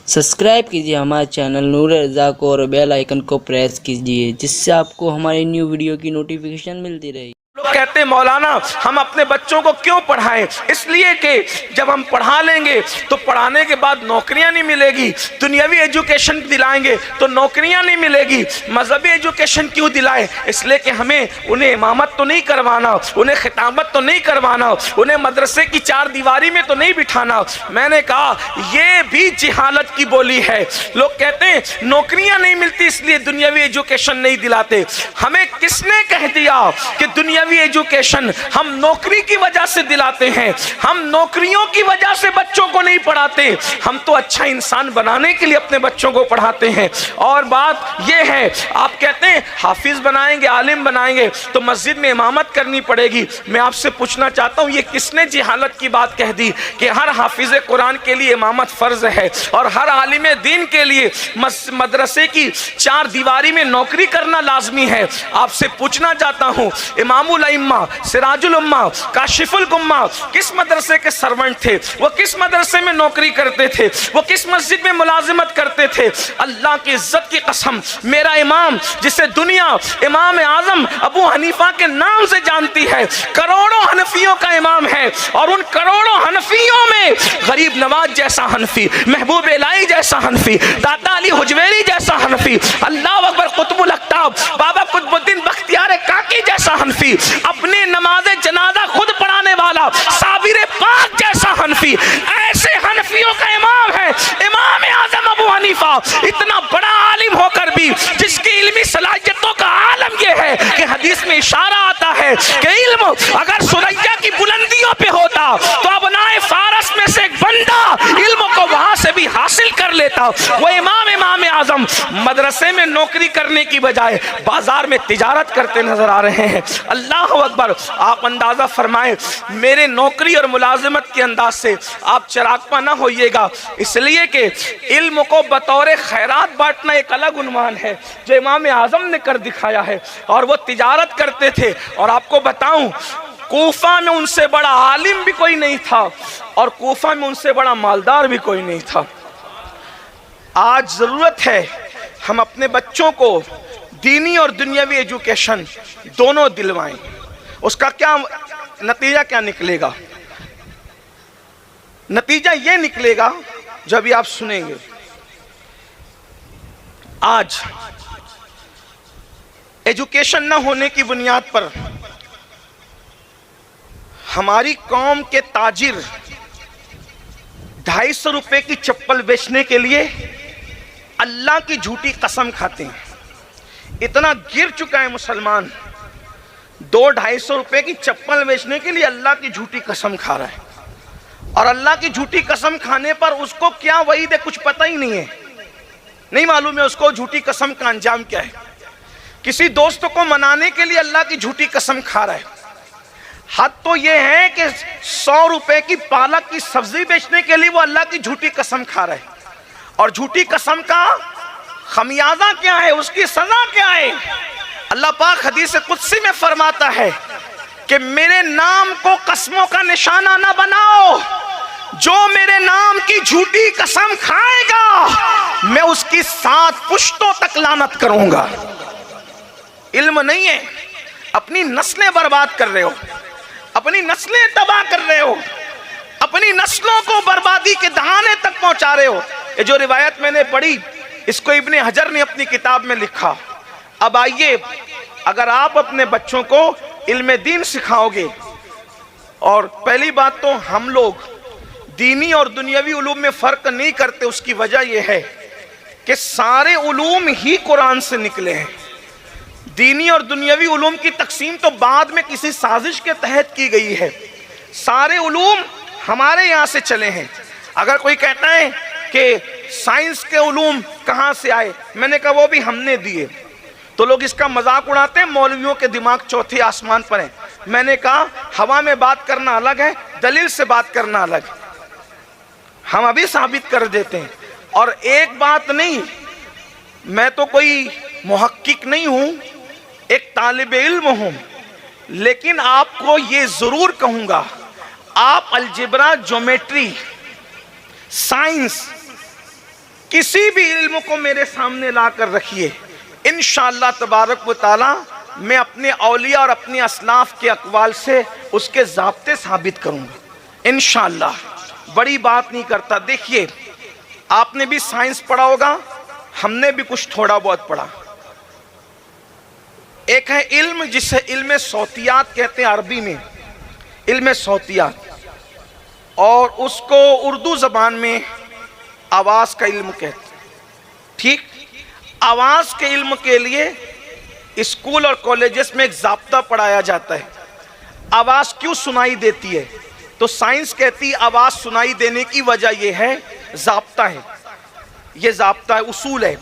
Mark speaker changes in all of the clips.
Speaker 1: Subscribe कीजिए हमारे channel नूर रज़ा को और बेल आइकन को प्रेस कीजिए, जिससे आपको हमारी न्यू वीडियो की नोटिफिकेशन मिलती रहे।
Speaker 2: लोग कहते हैं मौलाना हम अपने बच्चों को क्यों पढ़ाएं? इसलिए कि जब हम पढ़ा लेंगे तो पढ़ाने के बाद नौकरियां नहीं मिलेगी। दुनियावी एजुकेशन दिलाएंगे तो नौकरियां नहीं मिलेगी। मजहबी एजुकेशन क्यों दिलाएं? इसलिए कि हमें उन्हें इमामत तो नहीं करवाना, उन्हें खिताबत तो नहीं करवाना, उन्हें मदरसे की चार दीवारी में तो नहीं बिठाना। मैंने कहा ये भी जिहालत की बोली है। लोग कहते हैं नौकरियां नहीं मिलती इसलिए दुनियावी एजुकेशन नहीं दिलाते। हमें किसने कह दिया कि दुनियावी एजुकेशन हम नौकरी की वजह से दिलाते हैं? हम नौकरियों की वजह से बच्चों को नहीं पढ़ाते, हम तो अच्छा इंसान बनाने के लिए अपने बच्चों को पढ़ाते हैं। और बात यह है, आप कहते हैं हाफिज बनाएंगे, आलिम बनाएंगे तो मस्जिद में इमामत करनी पड़ेगी। मैं आपसे पूछना चाहता हूं ये किसने जिहालत की बात कह दी कि हर हाफिज कुरान के लिए इमामत फर्ज है और हर आलिम दीन के लिए मदरसे की चार दीवारी में नौकरी करना लाजमी है? आपसे पूछना चाहता हूं इमामुल अइम्मा, सिराजुल उम्मा, काशिफुल गुम्मा किस मदरसे के सर्वेंट थे? वो किस मदरसे में नौकरी करते थे? वो किस मस्जिद में मुलाजिमत करते थे? अल्लाह की इज्जत की कसम, मेरा इमाम जिसे दुनिया इमाम आजम अबू हनीफा के नाम से जानती है, करोड़ों हनफियों का इमाम है और उन करोड़ों हनफियों में गरीब नवाज जैसा हनफी, महबूब इलाही जैसा हनफी, दाता अली हुजवेरी जैसा हनफी, अल्लाह अकबर कुतुबुल अक्ताब बाबा कुतुबुद्दीन बख्तियार काकी जैसा हनफी, अपनी नमाज जनाजा खुद पढ़ाने वाला साबिर पाक जैसा हनफी, ऐसे हनफियों का इमाम है इमाम आजम अबू हनीफा। इतना बड़ा आलिम होकर भी जिसकी इल्मी सलाहियतों का आलम यह है कि हदीस में इशारा आता है कि इल्म अगर सुरैया की बुलंदियों पे होता तो अबनाए फारस में से एक बंदा इल्म को वहां से भी हासिल कर लेता। वो इमाम आजम मदरसे में नौकरी करने की बजाय बाजार में तिजारत करते नजर आ रहे हैं। अल्लाह अकबर, आप अंदाजा फरमाएं मेरे नौकरी और मुलाजिमत के अंदाज से आप चिरागपा ना होइएगा, इसलिए कि इल्म को बतौर खैरात बांटना एक अलग उन्वान है जो इमाम आजम ने कर दिखाया है। और वो तिजारत करते थे। और आपको बताऊं कूफा में उनसे बड़ा आलिम भी कोई नहीं था और कूफा में उनसे बड़ा मालदार भी कोई नहीं था। आज जरूरत है हम अपने बच्चों को दीनी और दुनियावी एजुकेशन दोनों दिलवाएं। उसका क्या नतीजा क्या निकलेगा? नतीजा ये निकलेगा जो अभी आप सुनेंगे। आज एजुकेशन न होने की बुनियाद पर हमारी कौम के ताजिर 250 रुपए की चप्पल बेचने के लिए अल्लाह की झूठी कसम खाते हैं। इतना गिर चुका है मुसलमान, 200-250 रुपए की चप्पल बेचने के लिए अल्लाह की झूठी कसम खा रहा है। और अल्लाह की झूठी कसम खाने पर उसको क्या वईद है कुछ पता ही नहीं है, नहीं मालूम है उसको झूठी कसम का अंजाम क्या है। किसी दोस्त को मनाने के लिए अल्लाह की झूठी कसम खा रहा है। हद तो यह है कि 100 रुपए की पालक की सब्जी बेचने के लिए वो अल्लाह की झूठी कसम खा रहा है। और झूठी कसम का खमियाजा क्या है, उसकी सजा क्या है? अल्लाह पाक हदीस कुदसी में फरमाता है कि मेरे नाम को कसमों का निशाना ना बनाओ, जो मेरे नाम की झूठी कसम खाएगा मैं उसकी 7 पुश्तों तक लानत करूंगा। इल्म नहीं है, अपनी नस्लें बर्बाद कर रहे हो, अपनी नस्लें तबाह कर रहे हो, अपनी नस्लों को बर्बादी के दहाने तक पहुंचा रहे हो। ये जो रिवायत मैंने पढ़ी इसको इब्ने हजर ने अपनी किताब में लिखा। अब आइए, अगर आप अपने बच्चों को इल्म दीन सिखाओगे, और पहली बात तो हम लोग दीनी और दुनियावी उलूम में फर्क नहीं करते, उसकी वजह यह है कि सारे उलूम ही कुरान से निकले हैं। दीनी और दुनियावी उलूम की तकसीम तो बाद में किसी साजिश के तहत की गई है। सारे उलूम हमारे यहाँ से चले हैं। अगर कोई कहता है कि साइंस के उलूम कहाँ से आए, मैंने कहा वो भी हमने दिए। तो लोग इसका मजाक उड़ाते हैं मौलवियों के दिमाग चौथे आसमान पर है। मैंने कहा हवा में बात करना अलग है, दलील से बात करना अलग है। हम अभी साबित कर देते हैं। और एक बात नहीं, मैं तो कोई मुहक्किक नहीं हूं, एक तालिब इल्म हूं, लेकिन आपको ये जरूर कहूंगा, आप अलजेब्रा, ज्योमेट्री, साइंस किसी भी इल्म को मेरे सामने ला कर रखिए, इंशाअल्लाह तबारक व ताला मैं अपने औलिया और अपने असलाफ के अक़वाल से उसके ज़ाब्ते साबित करूँगा इंशाअल्लाह। बड़ी बात नहीं करता। देखिए, आपने भी साइंस पढ़ा होगा, हमने भी कुछ थोड़ा बहुत पढ़ा। एक है इल्म जिसे इल्म सौतियात कहते हैं अरबी में, इल्म सौतियात, और उसको उर्दू ज़बान में आवाज़ का इल्म कहते हैं। ठीक, आवाज़ के इल्म के लिए स्कूल और कॉलेजेस में एक ज़ाब्ता पढ़ाया जाता है। आवाज़ क्यों सुनाई देती है? तो साइंस कहती है आवाज़ सुनाई देने की वजह यह है, ज़ाब्ता है, ये ज़ाब्ता है, उसूल है।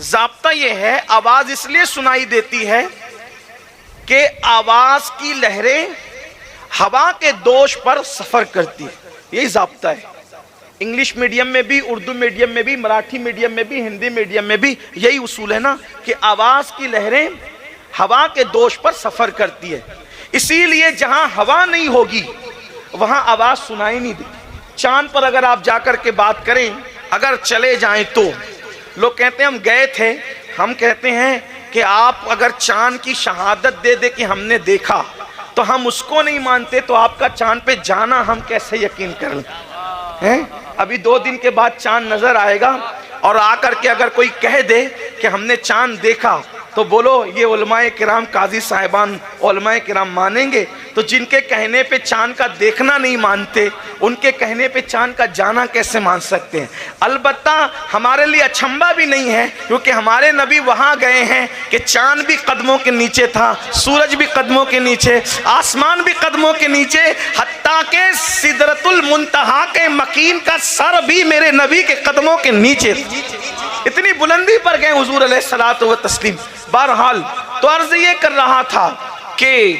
Speaker 2: ज़ाब्ता ये है, आवाज़ इसलिए सुनाई देती है कि आवाज़ की लहरें हवा के दोष पर सफ़र करती है, यही ज़ाब्ता है। इंग्लिश मीडियम में भी, उर्दू मीडियम में भी, मराठी मीडियम में भी, हिंदी मीडियम में भी यही उसूल है ना कि आवाज़ की लहरें हवा के दोष पर सफ़र करती है। इसीलिए जहाँ हवा नहीं होगी वहाँ आवाज़ सुनाई नहीं देती। चाँद पर अगर आप जाकर के बात करें, अगर चले जाएं तो लोग कहते हैं हम गए थे, हम कहते हैं कि आप अगर चाँद की शहादत दे दे कि हमने देखा तो हम उसको नहीं मानते, तो आपका चाँद पे जाना हम कैसे यकीन कर लें? हैं? अभी 2 दिन के बाद चाँद नज़र आएगा और आकर के अगर कोई कह दे कि हमने चाँद देखा तो बोलो ये उलमाए किराम, काजी साहिबान उलमाए किराम मानेंगे? तो जिनके कहने पे चाँद का देखना नहीं मानते, उनके कहने पे चाँद का जाना कैसे मान सकते हैं? अलबत्ता हमारे लिए अचंभा भी नहीं है, क्योंकि हमारे नबी वहाँ गए हैं कि चाँद भी कदमों के नीचे था, सूरज भी कदमों के नीचे, आसमान भी कदमों के नीचे, हत्ता के सिदरतुल मुंतहा के मकीन का सर भी मेरे नबी के कदमों के नीचे। इतनी बुलंदी पर गए हुजूर अलैहिस्सलातु व तस्लीम। बहरहाल तो अर्ज ये कर रहा था कि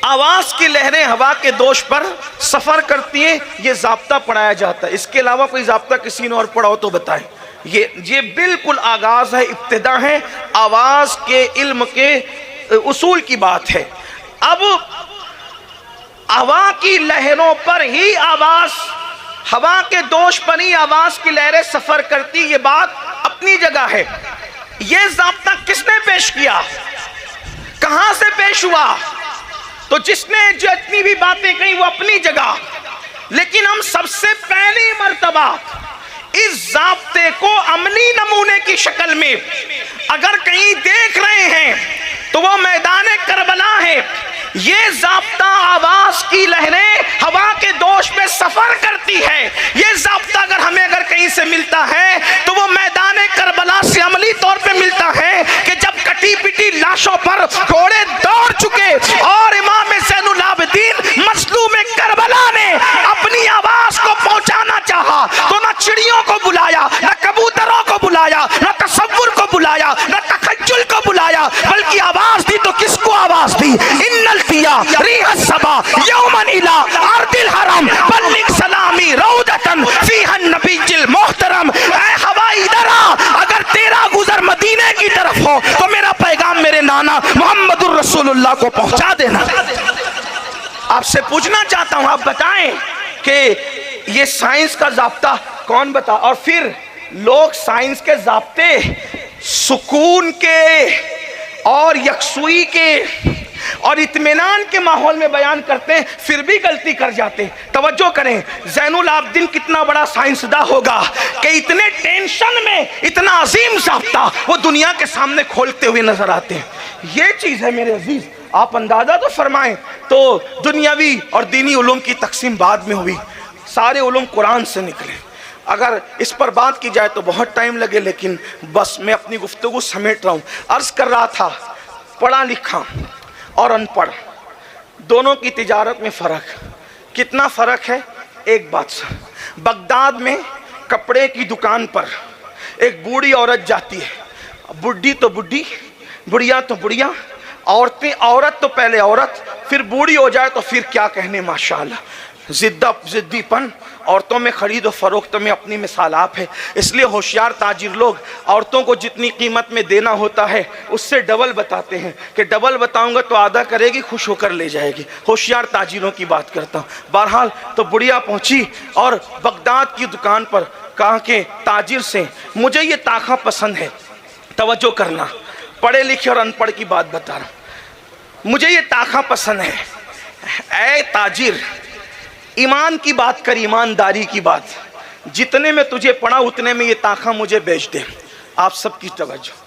Speaker 2: आवाज़ की लहरें हवा के दोष पर सफ़र करती हैं, ये ज़ाब्ता पढ़ाया जाता है। इसके अलावा कोई ज़ाब्ता किसी ने और पढ़ा हो तो बताएं। ये बिल्कुल आगाज़ है, इब्तिदा है, आवाज़ के इल्म के उसूल की बात है। अब हवा की लहरों पर ही आवाज़, हवा के दोष पर ही आवाज़ की लहरें सफ़र करती, ये बात अपनी जगह है। ये ज़ाब्ता किसने पेश किया, कहाँ से पेश हुआ? तो जिसने जितनी भी बातें कही वो अपनी जगह, लेकिन हम सबसे पहली मर्तबा इस ज़ाब्ते को अमली नमूने की शक्ल में अगर कहीं देख रहे हैं तो वो मैदान करबला है। ये ज़ाब्ता आवाज़ की लहरें हवा के दोष में सफ़र करती है, ये ज़ाब्ता अगर कहीं से मिलता है तो वो मैदान करबला से अमली तौर पे मिलता है कि जब कटी पिटी लाशों पर घोड़े दौड़ चुके और इमाम ज़ैनुल आबिदीन मसलूम करबला ने अपनी आवाज़ को पहुंचाना चाहा तो न चिड़ियों को बुलाया, न कबूतरों को बुलाया, न तसव्वुर को बुलाया, न तखज्जुल को बुलाया, बल्कि आवाज़ दी तो किसको आवाज़ दी? इन्नल फिया रिह सबा यौमन इला अर्दिल हरम बल्लिग सलामी रौदतन फीहा नबीजिल मोहतरम। ऐ हवा इधर आ, अगर तेरा गुजर मदीने की तरफ हो तो मेरा पैगाम मेरे नाना मोहम्मदुर रसूलुल्लाह को पहुंचा देना। आपसे पूछना चाहता हूं, आप बताएं कि ये साइंस का ज़ाब्ता कौन बता? और फिर लोग साइंस के ज़ाब्ते सुकून के और यकसुई के और इत्मीनान के माहौल में बयान करते हैं, फिर भी गलती कर जाते हैं। तवज्जो करें, ज़ैनुल आबिदीन कितना बड़ा साइंसदा होगा कि इतने टेंशन में इतना अजीम ज़ाब्ता वो दुनिया के सामने खोलते हुए नजर आते हैं। ये चीज़ है मेरे अजीज, आप अंदाज़ा तो फरमाएं। तो दुनियावी और दीनी उलूम की तकसीम बाद में हुई, सारे उलूम कुरान से निकले। अगर इस पर बात की जाए तो बहुत टाइम लगे, लेकिन बस मैं अपनी गुफ्तगू समेट रहा हूँ। अर्ज़ कर रहा था, पढ़ा लिखा और अनपढ़ दोनों की तिजारत में फ़र्क, कितना फ़र्क है? एक बात, बगदाद में कपड़े की दुकान पर एक बूढ़ी औरत जाती है, बुढ़ी तो बुढ़ी, बुढ़िया तो बुढ़िया, औरतें, औरत तो पहले औरत, फिर बूढ़ी हो जाए तो फिर क्या कहने, माशाअल्लाह। ज़िद्दीपन औरतों में खरीद और फरोख्त में अपनी मिसाल आप है। इसलिए होशियार ताजिर लोग औरतों को जितनी कीमत में देना होता है उससे डबल बताते हैं कि डबल बताऊंगा तो आधा करेगी, खुश होकर ले जाएगी। होशियार ताजिरों की बात करता हूँ। बहरहाल तो बुढ़िया पहुँची और बगदाद की दुकान पर کہا کہ تاجر سے مجھے یہ طاقہ پسند ہے، توجہ کرنا، پڑھے لکھے اور ان پڑھ کی بات بتا رہا ہوں، مجھے یہ طاقہ پسند ہے، اے تاجر ایمان کی بات کر، ایمانداری کی بات، جتنے میں تجھے پڑھا اتنے میں یہ طاقہ مجھے بیچ دے۔ آپ سب کی توجہ،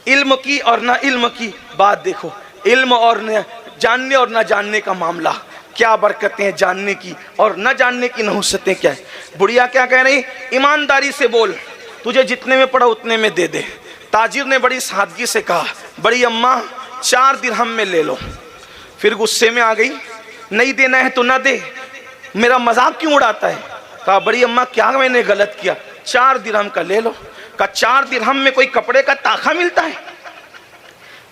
Speaker 2: علم کی اور نہ علم کی بات دیکھو، علم اور نہ جاننے اور نہ جاننے کا معاملہ، کیا برکتیں ہیں جاننے کی اور نہ جاننے کی نحوستیں کیا ہے۔ بڑھیا کیا کہہ رہی، ایمانداری سے بول، تجھے جتنے میں پڑا اتنے میں دے دے۔ تاجر نے بڑی سادگی سے کہا، بڑی اماں 4 درہم میں لے لو۔ پھر غصے میں آ گئی، نہیں دینا ہے تو نہ دے، میرا مذاق کیوں اڑاتا ہے؟ کہا بڑی اماں کیا میں نے غلط کیا، 4 درہم کا لے لو۔ کہا 4 درہم میں کوئی کپڑے کا طاقہ ملتا ہے؟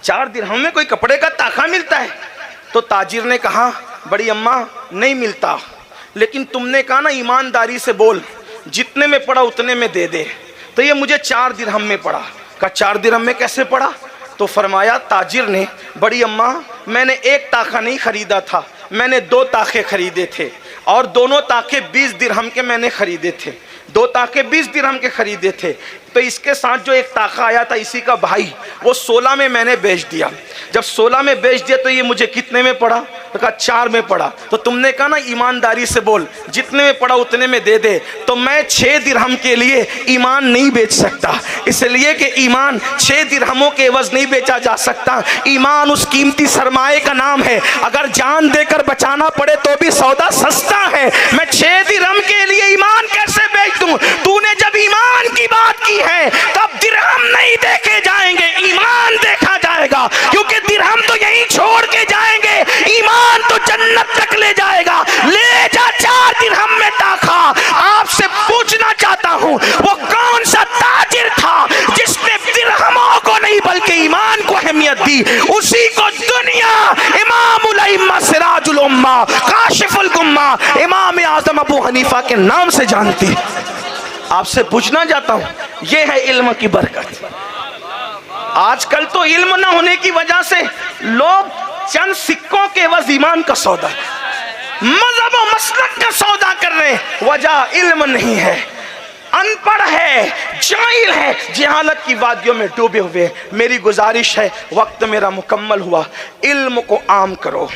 Speaker 2: 4 درہم میں کوئی کپڑے کا طاقہ ملتا ہے؟ تو تاجر نے کہا بڑی اماں نہیں ملتا، لیکن تم نے کہا نا ایمانداری سے بول، جتنے میں پڑا اتنے میں دے دے، تو یہ مجھے 4 درہم میں پڑا۔ کہا 4 درہم میں کیسے پڑا؟ تو فرمایا تاجر نے، بڑی اماں میں نے 1 طاقہ نہیں خریدا تھا، میں نے 2 طاقے خریدے تھے، اور دونوں طاقے 20 درہم کے میں نے خریدے تھے، 2 طاقے 20 درہم کے خریدے تھے، تو اس کے ساتھ جو 1 طاقہ آیا تھا اسی کا بھائی، وہ 16 میں نے بیچ دیا۔ جب 16 میں بیچ دیا تو یہ مجھے کتنے میں پڑا؟ تو کہا 4 میں پڑا۔ تو تم نے کہا نا ایمانداری سے بول، جتنے میں پڑا اتنے میں دے دے، تو میں 6 درہم کے لیے ایمان نہیں بیچ سکتا، اس لیے کہ ایمان 6 درہموں کے عوض نہیں بیچا جا سکتا۔ ایمان اس قیمتی سرمایہ کا نام ہے، اگر جان دے کر بچانا پڑے تو بھی سودا سستا ہے۔ میں 6 درہم کے لیے ایمان کیسے بیچ دوں؟ تو نے جب ایمان کی بات کی ہے تب درہم نہیں دیکھے جائیں گے، ایمان دیکھا جائے گا، کیونکہ درہم تو یہیں چھوڑ کے جائیں گے، ایمان تو جنت تک لے جائے گا۔ لے جا 4 درہم میں طاقہ۔ آپ سے پوچھنا چاہتا ہوں، وہ کون سا تاجر تھا جس نے درہموں کو نہیں بلکہ ایمان کو اہمیت دی؟ اسی کو دنیا امام الائمہ سراج الامہ کاشف الغمہ امام اعظم ابو حنیفہ کے نام سے جانتی۔ آپ سے پوچھنا چاہتا ہوں، یہ ہے علم کی برکت۔ آج کل تو علم نہ ہونے کی وجہ سے لوگ چند سکوں کے عوض ایمان کا سودا، مذہب و مسلک کا سودا کر رہے ہیں، وجہ علم نہیں ہے، ان پڑھ ہے، جاہل ہے، جہالت کی وادیوں میں ڈوبے ہوئے۔ میری گزارش ہے، وقت میرا مکمل ہوا، علم کو عام کرو۔